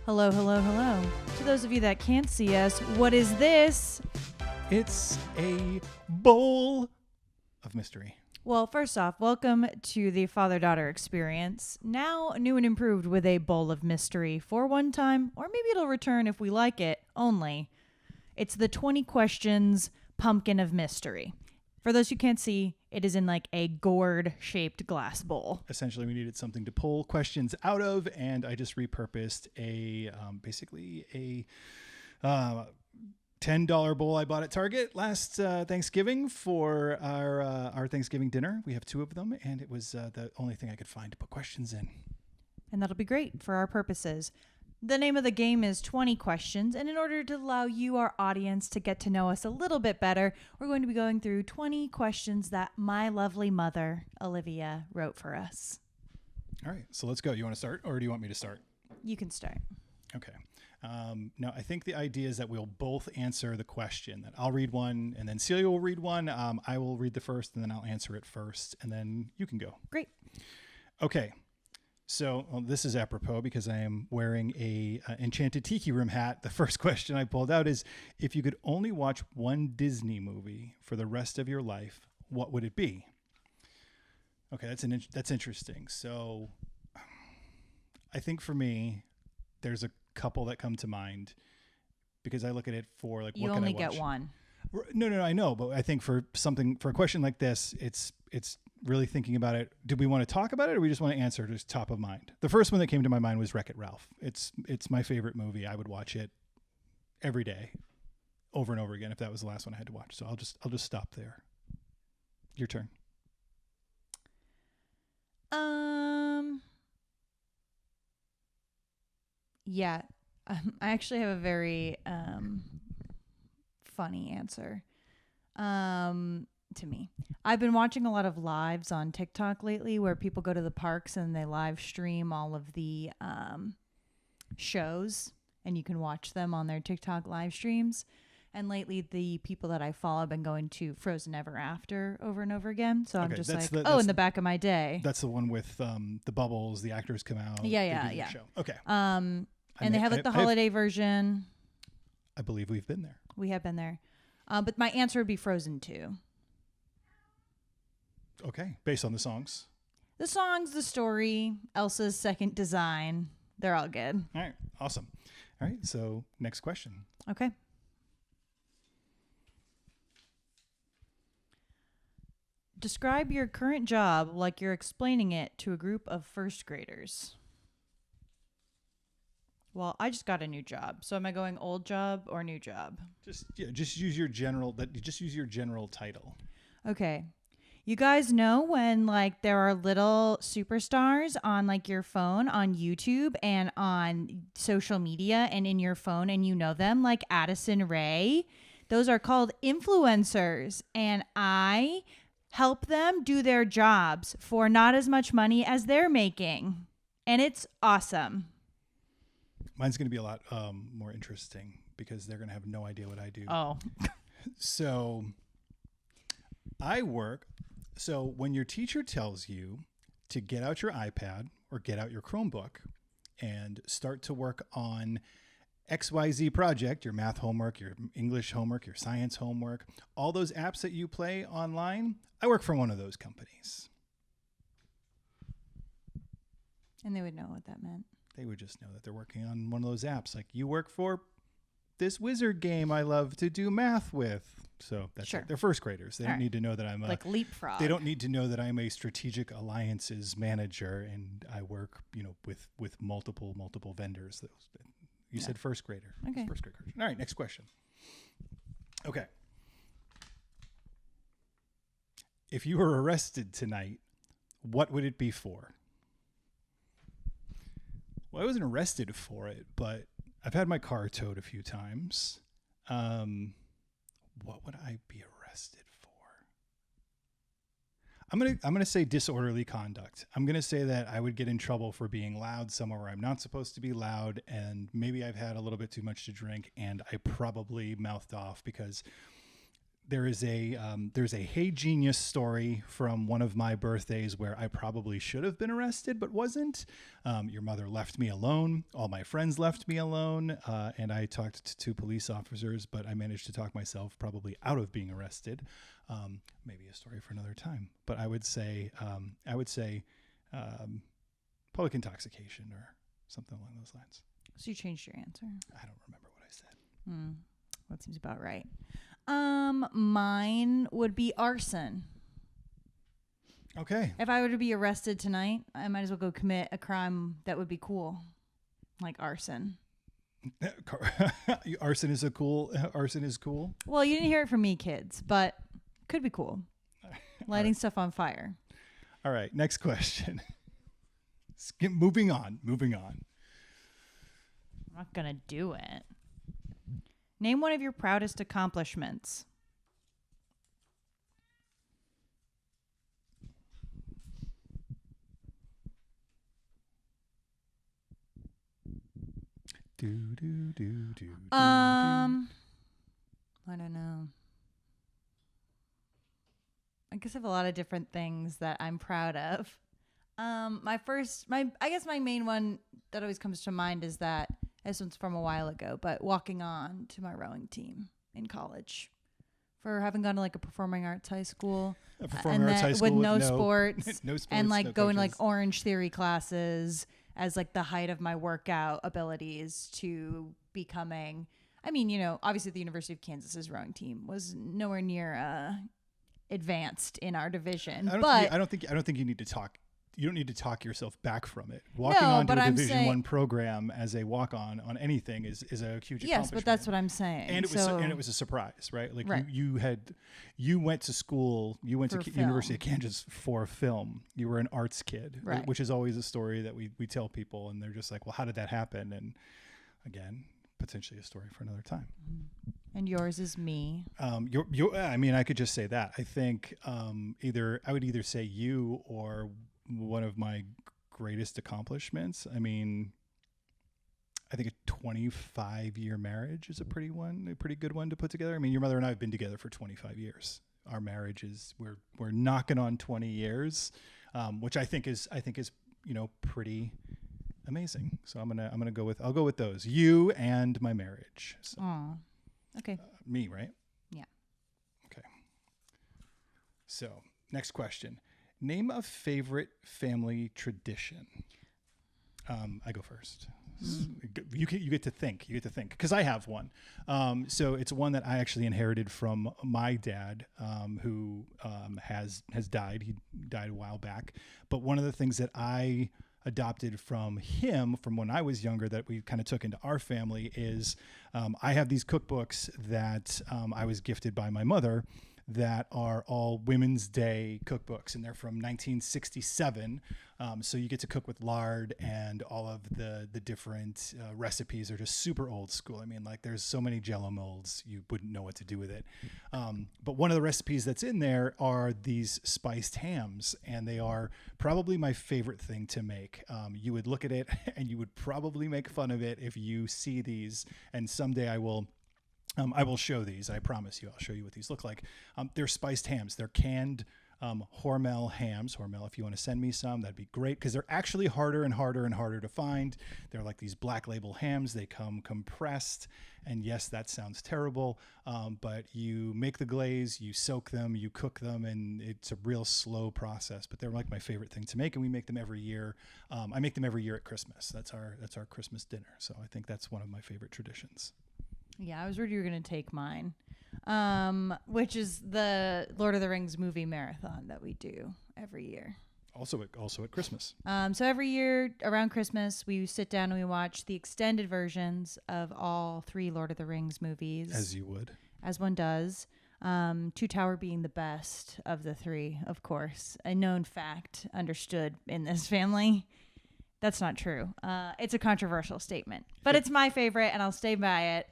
Hello, hello, hello. To those of you that can't see us, what is this? It's a bowl of mystery. Well, first off, welcome to the father-daughter experience. Now new and improved with a bowl of mystery for one time, or maybe it'll return if we like it only. It's the 20 questions pumpkin of mystery. For those who can't see, it is in like a gourd-shaped glass bowl. Essentially, we needed something to pull questions out of, and I just repurposed basically a $10 bowl I bought at Target last Thanksgiving for our Thanksgiving dinner. We have two of them, and it was the only thing I could find to put questions in. And that'll be great for our purposes. The name of the game is 20 questions, and in order to allow you, our audience, to get to know us a little bit better, we're going to be going through 20 questions that my lovely mother, Olivia, wrote for us. All right, so let's go. You want to start, or do you want me to start? You can start. Okay. Now, I think the idea is that we'll both answer the question. That I'll read one, and then Celia will read one. I will read the first, and then I'll answer it first, and then you can go. Great. Okay. So this is apropos because I am wearing a Enchanted Tiki Room hat. The first question I pulled out is, if you could only watch one Disney movie for the rest of your life, what would it be? Okay, that's interesting. So I think for me, there's a couple that come to mind because I look at it for like, you what can I only watch? get one. No, I know, but I think for a question like this, it's really thinking about it. Do we want to talk about it, or we just want to answer it as top of mind? The first one that came to my mind was Wreck-It Ralph. It's my favorite movie. I would watch it every day, over and over again if that was the last one I had to watch. So I'll just stop there. Your turn. Yeah, I actually have a very funny answer. To me, I've been watching a lot of lives on TikTok lately where people go to the parks and they live stream all of the shows, and you can watch them on their TikTok live streams. And lately, the people that I follow have been going to Frozen Ever After over and over again. So I'm just like, in the back of my day. That's the one with the bubbles. The actors come out. Yeah. Show. Okay. And they have like the holiday version. I believe we've been there. We have been there. But my answer would be Frozen 2. Okay. Based on the songs. The songs, the story, Elsa's second design. They're all good. All right. Awesome. All right. So next question. Okay. Describe your current job like you're explaining it to a group of first graders. Well, I just got a new job. So am I going old job or new job? Just use your general title. Okay. You guys know when like there are little superstars on like your phone on YouTube and on social media and in your phone, and you know them, like Addison Rae? Those are called influencers, and I help them do their jobs for not as much money as they're making. And it's awesome. Mine's going to be a lot more interesting because they're going to have no idea what I do. Oh. So So when your teacher tells you to get out your iPad or get out your Chromebook and start to work on XYZ project, your math homework, your English homework, your science homework, all those apps that you play online, I work for one of those companies. And they would know what that meant. They would just know that they're working on one of those apps. Like, you work for this wizard game I love to do math with. So that's sure. it. They're first graders. They don't need to know that I'm like leapfrog. They don't need to know that I'm a strategic alliances manager and I work, with multiple vendors. You said first grader. Okay. First grader. All right, next question. Okay. If you were arrested tonight, what would it be for? Well, I wasn't arrested for it, but I've had my car towed a few times. What would I be arrested for? I'm gonna say disorderly conduct. I'm gonna say that I would get in trouble for being loud somewhere where I'm not supposed to be loud, and maybe I've had a little bit too much to drink, and I probably mouthed off because there's a Hey Genius story from one of my birthdays where I probably should have been arrested but wasn't. Your mother left me alone. All my friends left me alone, and I talked to two police officers, but I managed to talk myself probably out of being arrested. Maybe a story for another time. But I would say public intoxication or something along those lines. So you changed your answer. I don't remember what I said. That seems about right. Mine would be arson. Okay. If I were to be arrested tonight, I might as well go commit a crime that would be cool, like arson. Arson is cool. Well, you didn't hear it from me, kids, but could be cool. Lighting stuff on fire. All right. Next question. Moving on. I'm not gonna do it. Name one of your proudest accomplishments. I don't know. I guess I have a lot of different things that I'm proud of. I guess my main one that always comes to mind is that this one's from a while ago, but walking on to my rowing team in college for having gone to like a performing arts high school, with no sports, and like no going coaches. to like Orange Theory classes as like the height of my workout abilities to becoming. I mean, obviously the University of Kansas's rowing team was nowhere near advanced in our division, I don't think you need to talk. You don't need to talk yourself back from it. Walking on to a Division I program as a walk-on on anything is a huge accomplishment. Yes, but that's what I'm saying. And it was a surprise, right? Like right. you went to school, you went to University of Kansas for film. You were an arts kid, right. Which is always a story that we tell people, and they're just like, well, how did that happen? And again, potentially a story for another time. And yours is me. I mean, I could just say that. I think I would either say you or one of my greatest accomplishments. I mean, I think a 25-year marriage is a pretty good one to put together. I mean, your mother and I have been together for 25 years. Our marriage is we're knocking on 20 years, which I think is pretty amazing. So I'll go with those. You and my marriage. So, okay. Me, right? Yeah. Okay. So, next question. Name a favorite family tradition. I go first. You get to think. Because I have one. So it's one that I actually inherited from my dad, who has died. He died a while back. But one of the things that I adopted from him from when I was younger that we kind of took into our family is I have these cookbooks that I was gifted by my mother that are all Women's Day cookbooks, and they're from 1967. So you get to cook with lard, and all of the different recipes are just super old school. I mean, like there's so many Jell-O molds, you wouldn't know what to do with it. But one of the recipes that's in there are these spiced hams, and they are probably my favorite thing to make. You would look at it and you would probably make fun of it if you see these, and someday I will show these. I promise you, I'll show you what these look like. They're spiced hams. They're canned Hormel hams. Hormel, if you want to send me some, that'd be great, because they're actually harder and harder and harder to find. They're like these black label hams. They come compressed. And yes, that sounds terrible, but you make the glaze, you soak them, you cook them, and it's a real slow process. But they're like my favorite thing to make, and we make them every year. I make them every year at Christmas. That's our Christmas dinner. So I think that's one of my favorite traditions. Yeah, I was worried you were going to take mine, which is the Lord of the Rings movie marathon that we do every year. Also at Christmas. So every year around Christmas, we sit down and we watch the extended versions of all 3 Lord of the Rings movies. As you would. As one does. Two Tower being the best of the 3, of course. A known fact understood in this family. That's not true. It's a controversial statement, but it's my favorite, and I'll stay by it.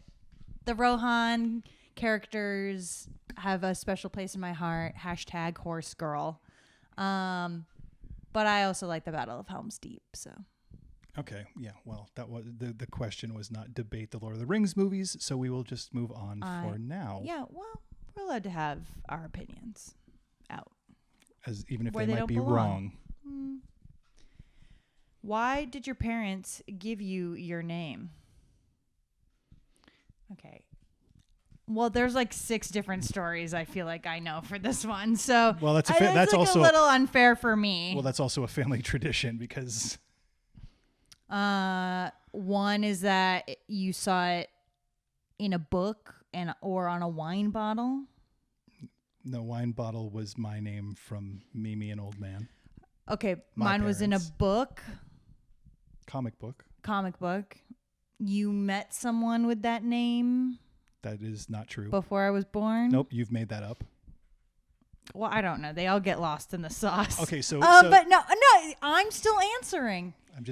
The Rohan characters have a special place in my heart. # horse girl. But I also like the Battle of Helm's Deep. So. Okay. Yeah. Well, that was the question was not debate the Lord of the Rings movies, so we will just move on for now. Yeah. Well, we're a allowed to have our opinions out. As even if Where they they might don't be belong. wrong. Why did your parents give you your name? Okay. Well, there's like 6 different stories I feel like I know for this one. So Well, that's it's like also a little unfair for me. Well, that's also a family tradition because one is that you saw it in a book or on a wine bottle. the wine bottle was my name from Mimi and Old Man. Okay, My mine was in a parents. book, Comic book. comic book. You met someone with that name That is not true. before I was born? Nope, you've made that up. Well, I don't know. They all get lost in the sauce. Okay, so but no, I'm still answering. I'm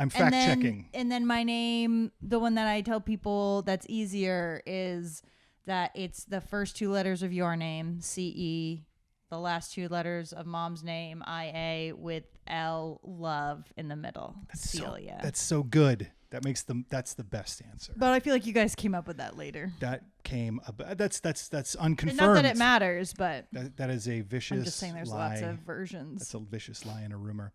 fact checking. And then my name, the one that I tell people that's easier is that it's the first 2 letters of your name, CE, the last 2 letters of mom's name, IA, with L, love in the middle, Celia. That's so good. That's the best answer. But I feel like you guys came up with that later. That's unconfirmed. Not that it matters, but That is a vicious I'm just saying there's lie. lots of versions. That's a vicious lie and a rumor.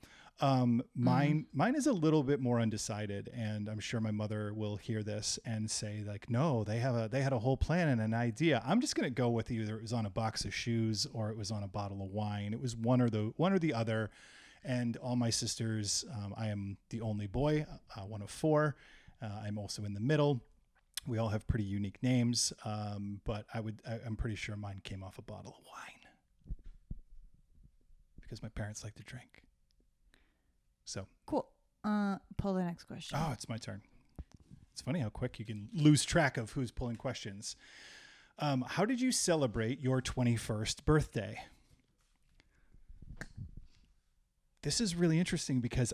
Mine is a little bit more undecided, and I'm sure my mother will hear this and say like, no, they had a whole plan and an idea. I'm just gonna go with either it was on a box of shoes or it was on a bottle of wine. It was one or the other. And all my sisters, I am the only boy, one of 4. I'm also in the middle. We all have pretty unique names, but I'm pretty sure mine came off a bottle of wine because my parents like to drink. So Cool. Pull the next question. Oh, it's my turn. It's funny how quick you can lose track of who's pulling questions. How did you celebrate your 21st birthday? This is really interesting because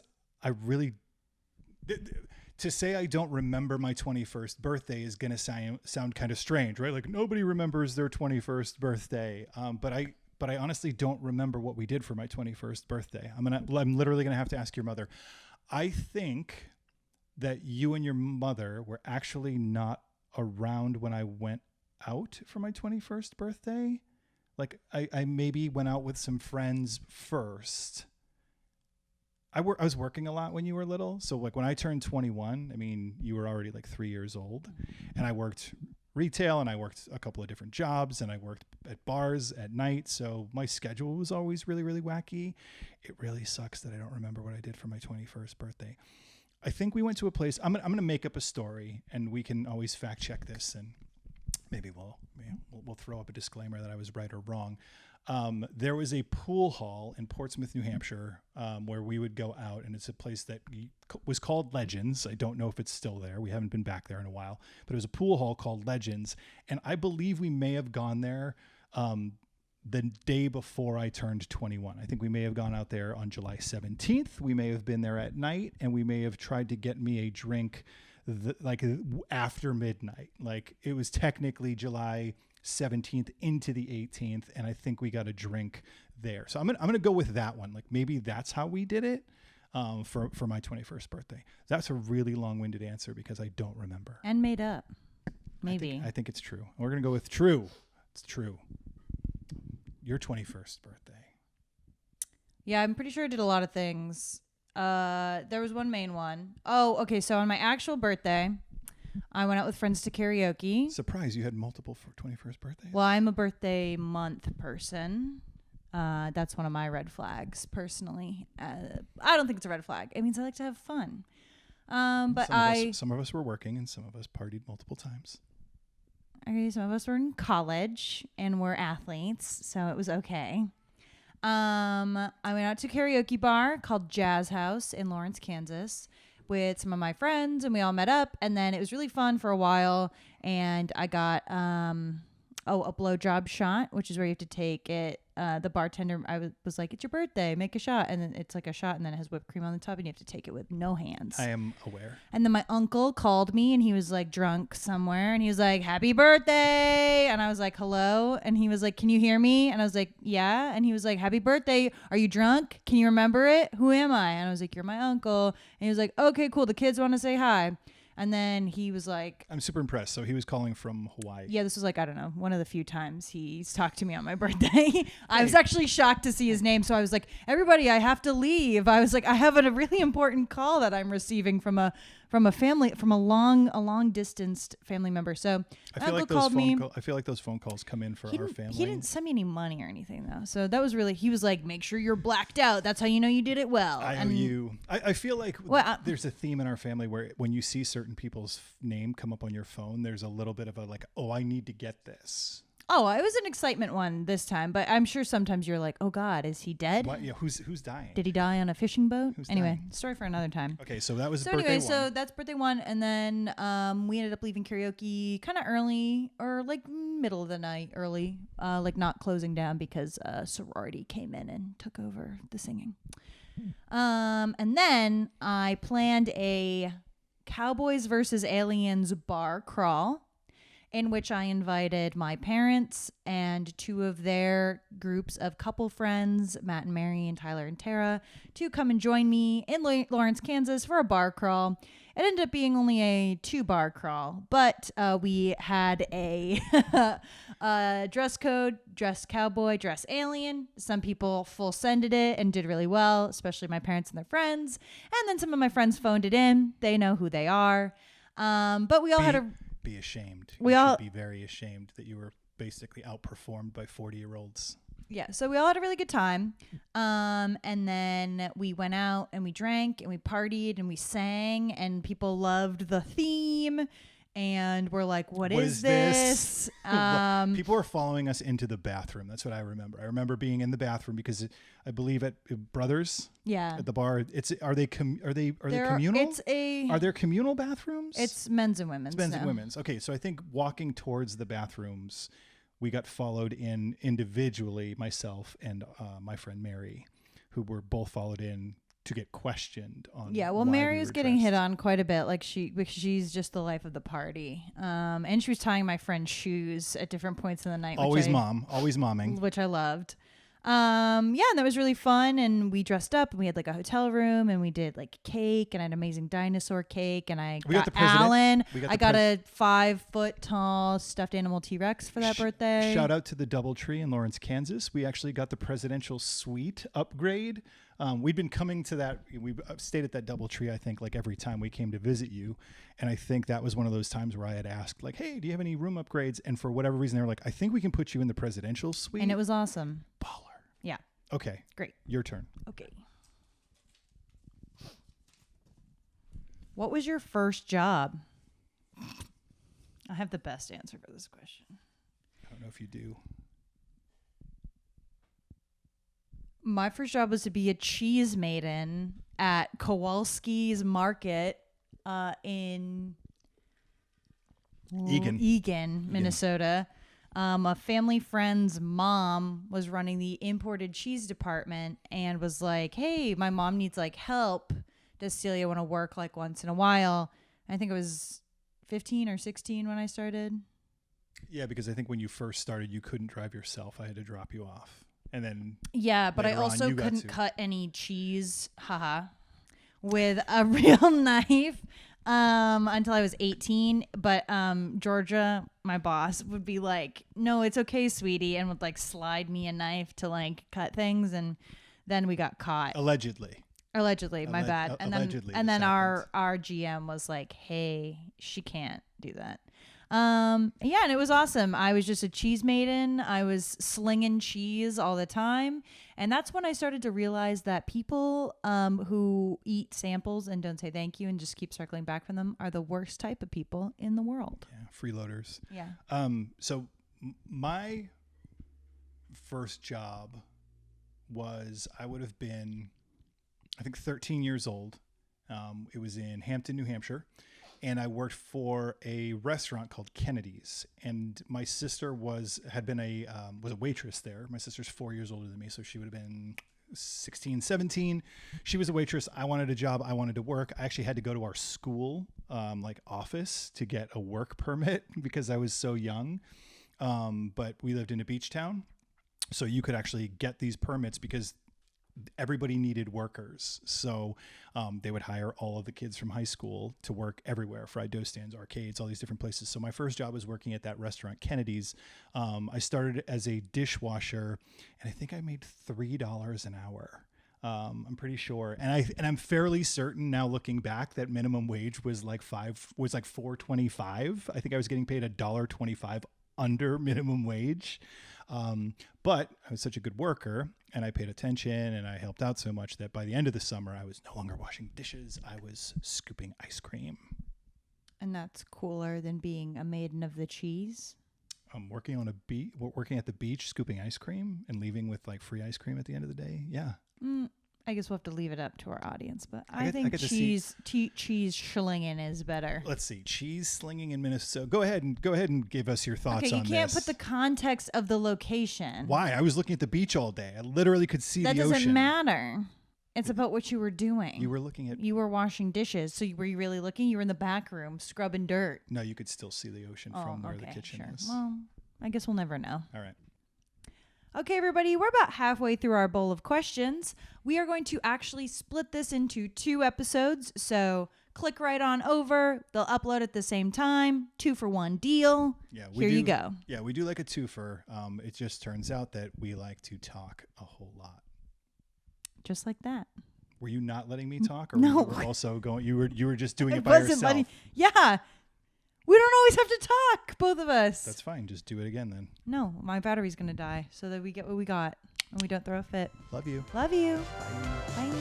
to say I don't remember my 21st birthday is going to sound kind of strange, right? Like nobody remembers their 21st birthday. But I honestly don't remember what we did for my 21st birthday. I'm literally going to have to ask your mother. I think that you and your mother were actually not around when I went out for my 21st birthday. Like I maybe went out with some friends first. I was working a lot when you were little. So like when I turned 21, I mean, you were already like 3 years old, and I worked retail and I worked a couple of different jobs and I worked at bars at night. So my schedule was always really, really wacky. It really sucks that I don't remember what I did for my 21st birthday. I think we went to a place. I'm going to make up a story, and we can always fact check this, and maybe we'll throw up a disclaimer that I was right or wrong. There was a pool hall in Portsmouth, New Hampshire, where we would go out, and it's a place that was called Legends. I don't know if it's still there. We haven't been back there in a while, but it was a pool hall called Legends, and I believe we may have gone there the day before I turned 21. I think we may have gone out there on July 17th. We may have been there at night, and we may have tried to get me a drink after midnight. Like it was technically July 17th into the 18th, and I think we got a drink there. So I'm gonna go with that one. Like maybe that's how we did it for my 21st birthday. That's a really long-winded answer because I don't remember. And made up. Maybe. I think it's true. We're gonna go with true. It's true. Your 21st birthday. Yeah, I'm pretty sure I did a lot of things. There was one main one. Oh, okay. So on my actual birthday, I went out with friends to karaoke. Surprise, you had multiple for 21st birthdays? Well, I'm a birthday month person. That's one of my red flags, personally. I don't think it's a red flag. It means I like to have fun. But some of us were working, and some of us partied multiple times. Okay, some of us were in college and we're athletes, so it was okay. I went out to a karaoke bar called Jazz House in Lawrence, Kansas, with some of my friends, and we all met up, and then it was really fun for a while, and I got a blowjob shot, which is where you have to take it. The bartender, was like, it's your birthday, make a shot, and then it's like a shot, and then it has whipped cream on the top, and you have to take it with no hands. I am aware. And then my uncle called me, and he was like drunk somewhere, and he was like, happy birthday, and I was like, hello, and he was like, can you hear me? And I was like, yeah, and he was like, happy birthday, are you drunk? Can you remember it? Who am I? And I was like, you're my uncle. And he was like, okay, cool, the kids want to say hi. And then he was like, I'm super impressed. So he was calling from Hawaii. yeah, this was like, I don't know, one of the few times he's talked to me on my birthday. I was actually shocked to see his name. So I was like, everybody, I have to leave. I was like, I have a really important call that I'm receiving from a long distanced family member. So I feel like those I feel like those phone calls come in for our family. He didn't send me any money or anything though. So that was really, he was like, make sure you're blacked out. That's how you know you did it well. I owe you. I feel like there's a theme in our family where when you see certain people's name come up on your phone, there's a little bit of a like, oh, I need to get this. Oh, it was an excitement one this time, but I'm sure sometimes you're like, oh God, is he dead? What? Yeah, who's dying? Did he die on a fishing boat? Who's anyway, dying? Story for another time. Okay, so that was So birthday anyway, one. so that's birthday one, and then we ended up leaving karaoke kind of early, or like middle of the night early, like not closing down because sorority came in and took over the singing. And then I planned a Cowboys versus Aliens bar crawl, in which I invited my parents and two of their groups of couple friends, Matt and Mary and Tyler and Tara, to come and join me in Lawrence, Kansas for a bar crawl. It ended up being only a 2-bar crawl, but we had a dress code, dress cowboy, dress alien. Some people full sended it and did really well, especially my parents and their friends. And then some of my friends phoned it in. They know who they are. But we all had a... Be ashamed. We you all should be very ashamed that you were basically outperformed by 40-year-olds. Yeah, so we all had a really good time. And then we went out and we drank and we partied and we sang and people loved the theme. And we're like, what is this? People were following us into the bathroom. That's what I remember. I remember being in the bathroom because I believe at Brothers, at the bar, are they communal? Are there communal bathrooms? It's men's and women's. It's men's and women's. Okay, so I think walking towards the bathrooms, we got followed in individually, myself and my friend Mary, who were both followed in to get questioned on. Yeah, well, Mary was getting hit on quite a bit, like because she's just the life of the party. And she was tying my friend's shoes at different points in the night. Always momming, which I loved. And that was really fun. And we dressed up and we had like a hotel room and we did like cake and I had amazing dinosaur cake and I got Alan. I got a 5-foot tall stuffed animal T-Rex for that birthday. Shout out to the DoubleTree in Lawrence, Kansas. We actually got the presidential suite upgrade. We'd been coming to that. We stayed at that DoubleTree, I think, like every time we came to visit you. And I think that was one of those times where I had asked, like, hey, do you have any room upgrades? And for whatever reason, they were like, I think we can put you in the presidential suite. And it was awesome. Baller. Yeah. Okay. Great. Your turn. Okay. What was your first job? I have the best answer for this question. I don't know if you do. My first job was to be a cheese maiden at Kowalski's Market in Eagan, Minnesota. A family friend's mom was running the imported cheese department and was like, hey, my mom needs like help. Does Celia want to work like once in a while? I think it was 15 or 16 when I started. Yeah, because I think when you first started, you couldn't drive yourself. I had to drop you off. And then but I also couldn't cut any cheese, with a real knife until I was 18. But Georgia, my boss, would be like, "No, it's okay, sweetie," and would like slide me a knife to like cut things, and then we got caught. Allegedly, my bad. And then our GM was like, "Hey, she can't do that." And it was awesome. I was just a cheese maiden. I was slinging cheese all the time. And that's when I started to realize that people who eat samples and don't say thank you and just keep circling back from them are the worst type of people in the world. Yeah, freeloaders. Yeah. So my first job was, I would have been, I think 13 years old. It was in Hampton, New Hampshire. And I worked for a restaurant called Kennedy's, and my sister was a waitress there. My sister's 4 years older than me, so she would have been 16, 17. She was a waitress. I wanted a job. I wanted to work. I actually had to go to our school office to get a work permit because I was so young. But we lived in a beach town, so you could actually get these permits because everybody needed workers. So they would hire all of the kids from high school to work everywhere, fried dough stands, arcades, all these different places. So my first job was working at that restaurant, Kennedy's. I started as a dishwasher, and I think I made $3 an hour. I'm pretty sure, and I'm fairly certain now, looking back, that minimum wage was like $4.25. I think I was getting paid $1.25 under minimum wage. But I was such a good worker, and I paid attention, and I helped out so much that by the end of the summer, I was no longer washing dishes. I was scooping ice cream. And that's cooler than being a maiden of the cheese. Working at the beach, scooping ice cream and leaving with like free ice cream at the end of the day. Yeah. I guess we'll have to leave it up to our audience, but I think cheese schlinging is better. Let's see, cheese slinging in Minnesota. Go ahead and give us your thoughts on this. Okay, you can't put the context of the location. Why? I was looking at the beach all day. I literally could see the ocean. That doesn't matter. It's about what you were doing. You were looking at. You were washing dishes. So were you really looking? You were in the back room scrubbing dirt. No, you could still see the ocean from where the kitchen is. Well, I guess we'll never know. All right. Okay, everybody, we're about halfway through our bowl of questions. We are going to actually split this into 2 episodes. So click right on over. They'll upload at the same time. 2-for-1 deal. Yeah, Here you go. Yeah, we do like a twofer. It just turns out that we like to talk a whole lot. Just like that. Were you not letting me talk, or no. were you also going? You were just doing it by yourself. Yeah. We don't always have to talk, both of us. That's fine. Just do it again then. No, my battery's going to die so that we get what we got and we don't throw a fit. Love you. Love you. Bye. Bye.